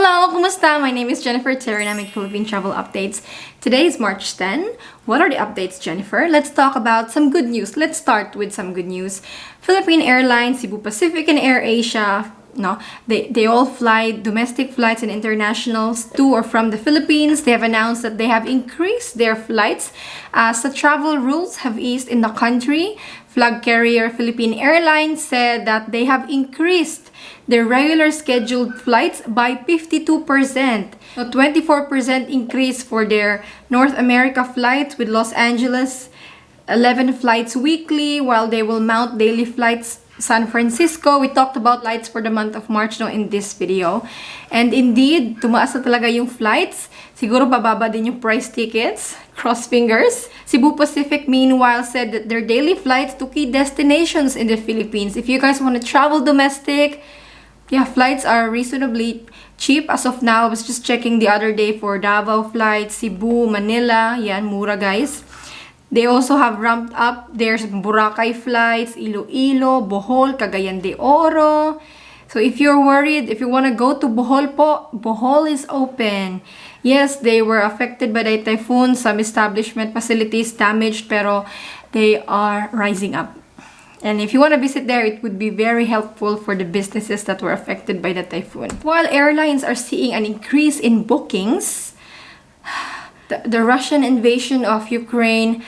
Hello, kumusta? My name is Jennifer Terri and I make Philippine Travel Updates. Today is March 10. What are the updates, Jennifer? Let's talk about some good news. Let's start with some good news. Philippine Airlines, Cebu Pacific, and AirAsia, they all fly domestic flights and internationals to or from the Philippines. They have announced that they have increased their flights as the travel rules have eased in the country. Flag carrier Philippine Airlines said that they have increased their regular scheduled flights by 52%. A 24% increase for their North America flights with Los Angeles, 11 flights weekly, while they will mount daily flights San Francisco. We talked about flights for the month of March in this video. And indeed, tumaas na talaga yung flights. Siguro bababa din yung price tickets. Cross fingers. Cebu Pacific, meanwhile, said that their daily flights to key destinations in the Philippines. If you guys want to travel domestic, yeah, flights are reasonably cheap as of now. I was just checking the other day for Davao flights, Cebu, Manila. Yan, mura guys. They also have ramped up their Boracay flights, Iloilo, Bohol, Cagayan de Oro. So if you're worried, if you want to go to Bohol po, Bohol is open. Yes, they were affected by the typhoon. Some establishment facilities damaged, pero they are rising up. And if you want to visit there, it would be very helpful for the businesses that were affected by the typhoon. While airlines are seeing an increase in bookings, the Russian invasion of Ukraine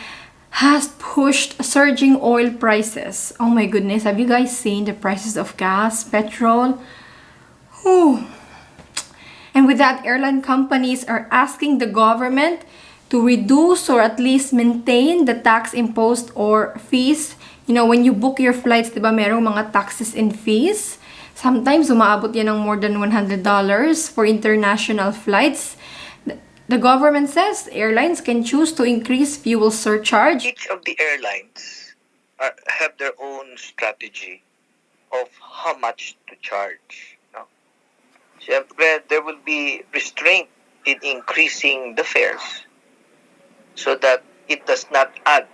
has pushed surging oil prices. Oh my goodness, have you guys seen the prices of gas, petrol? Whew. And with that, airline companies are asking the government to reduce or at least maintain the tax imposed or fees. You know, when you book your flights, diba, merong mga taxes and fees. Sometimes, umaabot yan ng more than $100 for international flights. The government says airlines can choose to increase fuel surcharge. Each of the airlines have their own strategy of how much to charge. No? Siyempre, there will be restraint in increasing the fares so that it does not add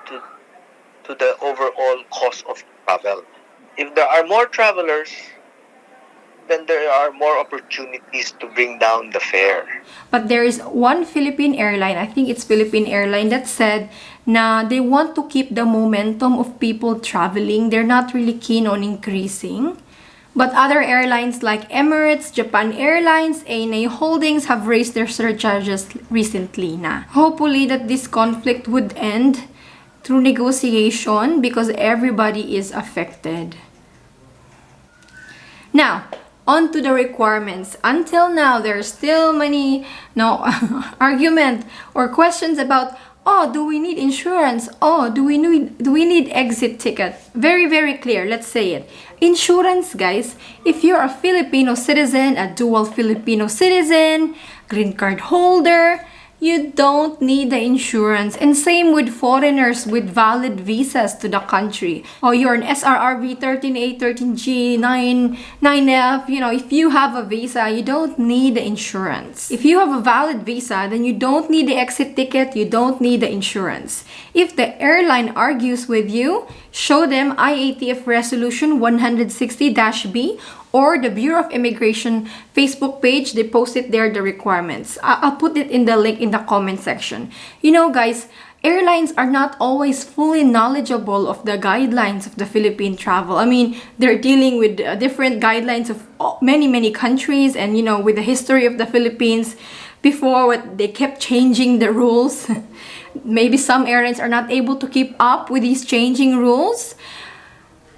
to the overall cost of travel. If there are more travelers, then there are more opportunities to bring down the fare. But there is one Philippine airline, I think it's Philippine Airline, that said na they want to keep the momentum of people traveling. They're not really keen on increasing. But other airlines like Emirates, Japan Airlines, ANA Holdings have raised their surcharges recently na. Hopefully that this conflict would end through negotiation because everybody is affected. Now, on to the requirements. Until now, there are still many argument or questions about, oh, do we need insurance? Oh, do we need exit ticket? Very, very clear. Let's say it. Insurance, guys, if you're a Filipino citizen, a dual Filipino citizen, green card holder, you don't need the insurance. And same with foreigners with valid visas to the country. Oh, you're an SRRV 13A, 13G, 9F. You know, if you have a visa, you don't need the insurance. If you have a valid visa, then you don't need the exit ticket. You don't need the insurance. If the airline argues with you, show them IATF Resolution 160-B or the Bureau of Immigration Facebook page. They posted there the requirements. I'll put it in the link in the comment section. You know, guys, airlines are not always fully knowledgeable of the guidelines of the Philippine travel. I mean, they're dealing with different guidelines of many countries, and you know, with the history of the Philippines, before they kept changing the rules. Maybe some airlines are not able to keep up with these changing rules.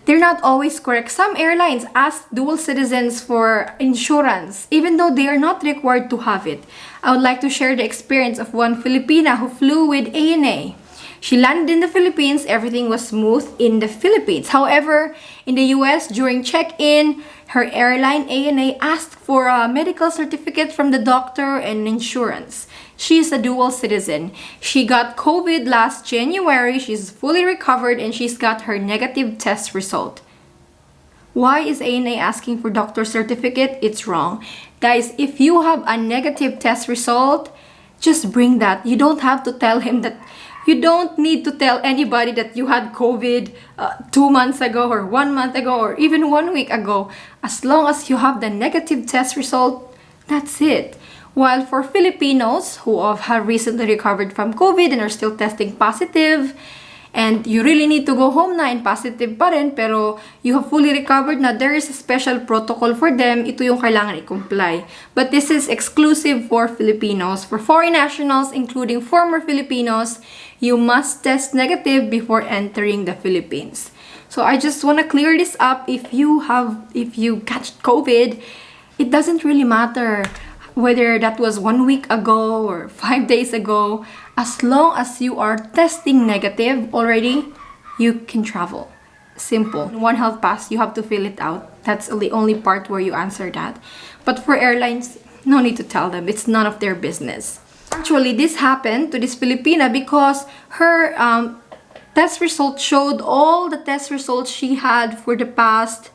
They're not always correct. Some airlines ask dual citizens for insurance, even though they are not required to have it. I would like to share the experience of one Filipina who flew with ANA. She landed in the Philippines. Everything was smooth in the Philippines. However, in the US, during check-in, her airline, ANA, asked for a medical certificate from the doctor and insurance. She is a dual citizen. She got COVID last January. She's fully recovered and she's got her negative test result. Why is ANA asking for doctor certificate? It's wrong. Guys, if you have a negative test result, just bring that. You don't have to tell him that. You don't need to tell anybody that you had COVID 2 months ago or 1 month ago or even 1 week ago. As long as you have the negative test result, That's it. While for Filipinos who have recently recovered from COVID and are still testing positive, and you really need to go home na and positive pa rin, pero you have fully recovered na, there is a special protocol for them. Ito yung kailangan i-comply. But this is exclusive for Filipinos. For foreign nationals, including former Filipinos, you must test negative before entering the Philippines. So I just want to clear this up. If you catch COVID, it doesn't really matter whether that was 1 week ago or 5 days ago. As long as you are testing negative already, you can travel. Simple. One health pass, you have to fill it out. That's the only part where you answer that. But for airlines, no need to tell them. It's none of their business. Actually, this happened to this Filipina because her test results showed all the test results she had for the past,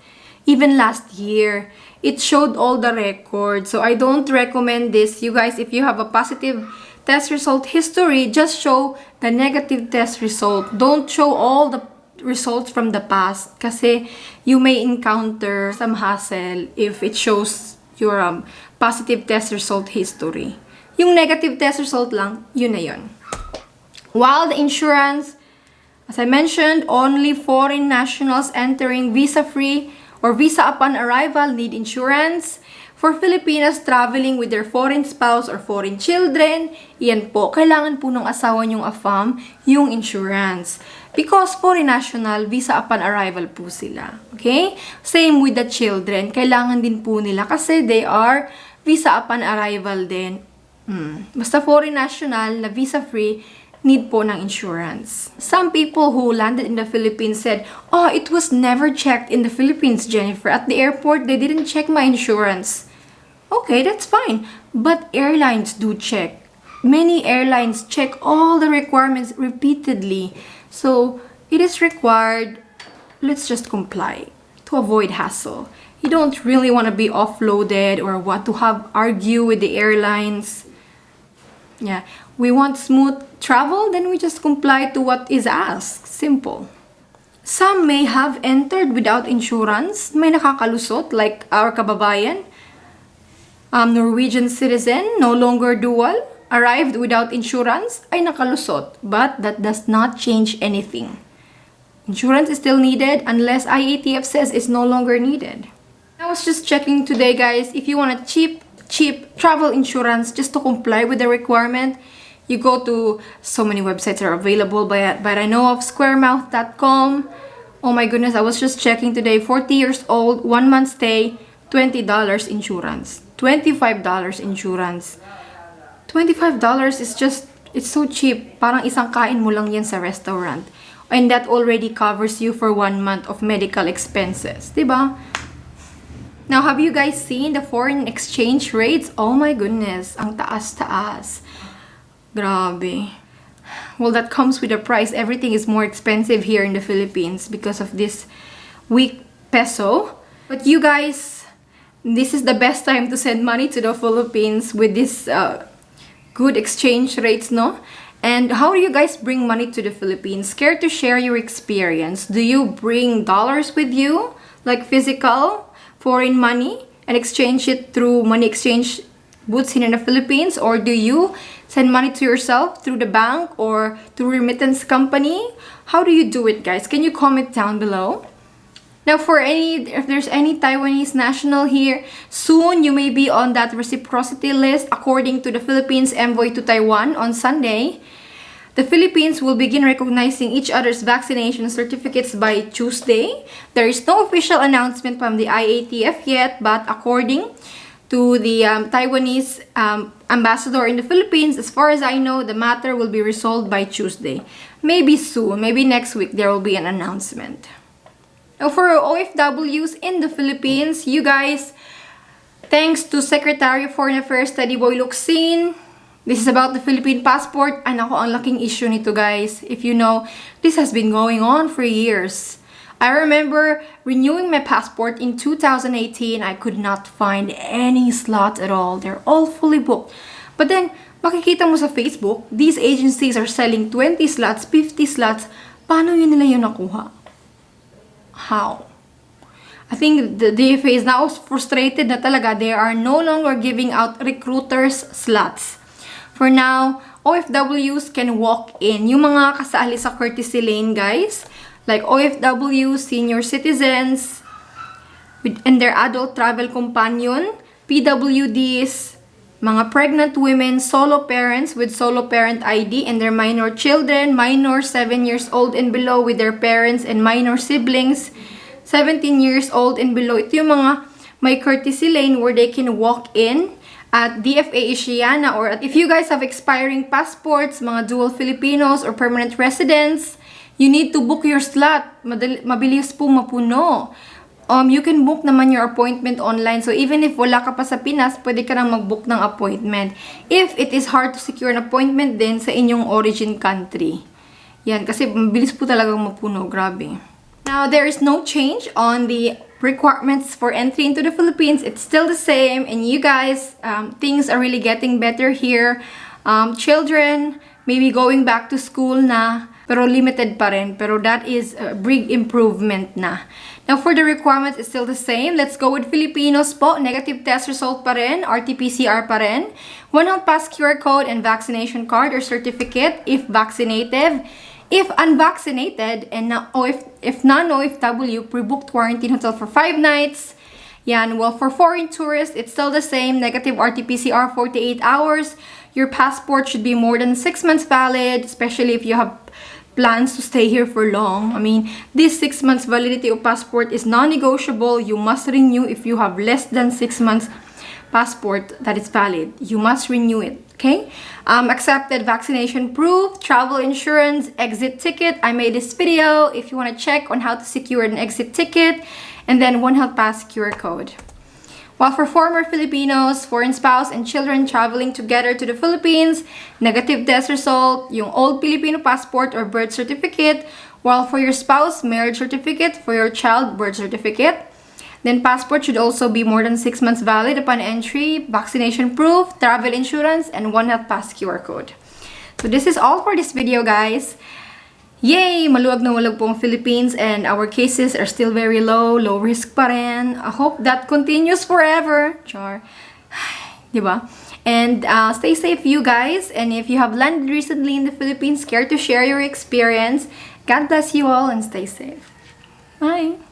even last year. It showed all the records. So I don't recommend this. You guys, if you have a positive test result history, just show the negative test result. Don't show all the results from the past kasi you may encounter some hassle if it shows your positive test result history. Yung negative test result lang, yun na yun. While the insurance, as I mentioned, only foreign nationals entering visa-free or visa upon arrival need insurance. For Filipinas traveling with their foreign spouse or foreign children, yan po, kailangan po ng asawa niyong AFAM yung insurance. Because foreign national, visa upon arrival po sila. Okay? Same with the children, kailangan din po nila kasi they are visa upon arrival din. Basta foreign national na visa-free, need po ng insurance. Some people who landed in the Philippines said, "Oh, it was never checked in the Philippines, Jennifer. At the airport, they didn't check my insurance." Okay, that's fine. But airlines do check. Many airlines check all the requirements repeatedly. So, it is required. Let's just comply to avoid hassle. You don't really want to be offloaded or want to have argue with the airlines. Yeah, we want smooth travel, then we just comply to what is asked. Simple. Some may have entered without insurance. May nakakalusot, like our kababayan. Norwegian citizen, no longer dual, arrived without insurance, ay nakalusot. But that does not change anything. Insurance is still needed unless IATF says it's no longer needed. I was just checking today, guys, if you want a cheap travel insurance just to comply with the requirement, you go to so many websites are available, but I know of squaremouth.com. Oh my goodness, I was just checking today, 40 years old, 1 month stay, $20 insurance, $25 insurance. $25 is just, it's so cheap. Parang isang kain mo lang yan sa restaurant. And that already covers you for 1 month of medical expenses. Diba? Now, have you guys seen the foreign exchange rates? Oh my goodness, ang taas-taas. Grabe. Well, that comes with a price. Everything is more expensive here in the Philippines because of this weak peso. But you guys, this is the best time to send money to the Philippines with this good exchange rates, no? And how do you guys bring money to the Philippines? Care to share your experience? Do you bring dollars with you, like physical foreign money, and exchange it through money exchange booths here in the Philippines? Or do you send money to yourself through the bank or through remittance company? How do you do it, guys? Can you comment down below? Now, if there's any Taiwanese national here, soon you may be on that reciprocity list. According to the Philippines envoy to Taiwan on Sunday, the Philippines will begin recognizing each other's vaccination certificates by Tuesday. There is no official announcement from the IATF yet, but according to the Taiwanese ambassador in the Philippines, as far as I know, the matter will be resolved by Tuesday. Maybe soon, maybe next week, there will be an announcement. Now, for OFWs in the Philippines, you guys, thanks to Secretary of Foreign Affairs Teddy Boy Locsin, this is about the Philippine passport. Ay nako, ang laking issue nito, guys. If you know, this has been going on for years. I remember renewing my passport in 2018. I could not find any slot at all. They're all fully booked. But then, makikita mo sa Facebook, these agencies are selling 20 slots, 50 slots. Paano yun nila yun nakuha? How? I think the DFA is now frustrated na talaga. They are no longer giving out recruiters slots. For now, OFWs can walk in. Yung mga kasali sa courtesy lane, guys, like OFWs, senior citizens, and their adult travel companion, PWDs, mga pregnant women, solo parents with solo parent ID, and their minor children, minor 7 years old and below with their parents, and minor siblings, 17 years old and below. Ito yung mga may courtesy lane where they can walk in at DFA Asiana, or if you guys have expiring passports, mga dual Filipinos or permanent residents, you need to book your slot. Mabilis po mapuno. You can book naman your appointment online. So even if wala ka pa sa Pinas, pwede ka nang mag-book ng appointment. If it is hard to secure an appointment din sa inyong origin country. Yan, kasi mabilis po talagang mapuno. Grabe. Now, there is no change on the requirements for entry into the Philippines. It's still the same. And you guys, things are really getting better here. Children, maybe going back to school na, pero limited pa rin. Pero that is a big improvement na. Now, for the requirements, it's still the same. Let's go with Filipinos po. Negative test result pa rin. RT-PCR pa rin. 1 health pass QR code and vaccination card or certificate if vaccinated. If unvaccinated and if non-OFW, pre-booked quarantine hotel for 5 nights. Yan. Well, for foreign tourists, it's still the same. Negative RT-PCR 48 hours. Your passport should be more than 6 months valid, especially if you have plans to stay here for long. I mean, this 6 months validity of passport is non-negotiable. You must renew if you have less than 6 months passport that is valid. You must renew it. Okay? Accepted vaccination proof, travel insurance, exit ticket. I made this video if you want to check on how to secure an exit ticket, and then 1 health pass QR code. While for former Filipinos, foreign spouse, and children traveling together to the Philippines, negative test result, yung old Filipino passport or birth certificate. While for your spouse, marriage certificate. For your child, birth certificate. Then passport should also be more than 6 months valid upon entry, vaccination proof, travel insurance, and 1 health pass QR code. So this is all for this video, guys. Yay! Maluwag na maluwag po ang Philippines, and our cases are still very low risk pa rin. I hope that continues forever. Char. Diba? And stay safe, you guys. And if you have landed recently in the Philippines, care to share your experience. God bless you all and stay safe. Bye!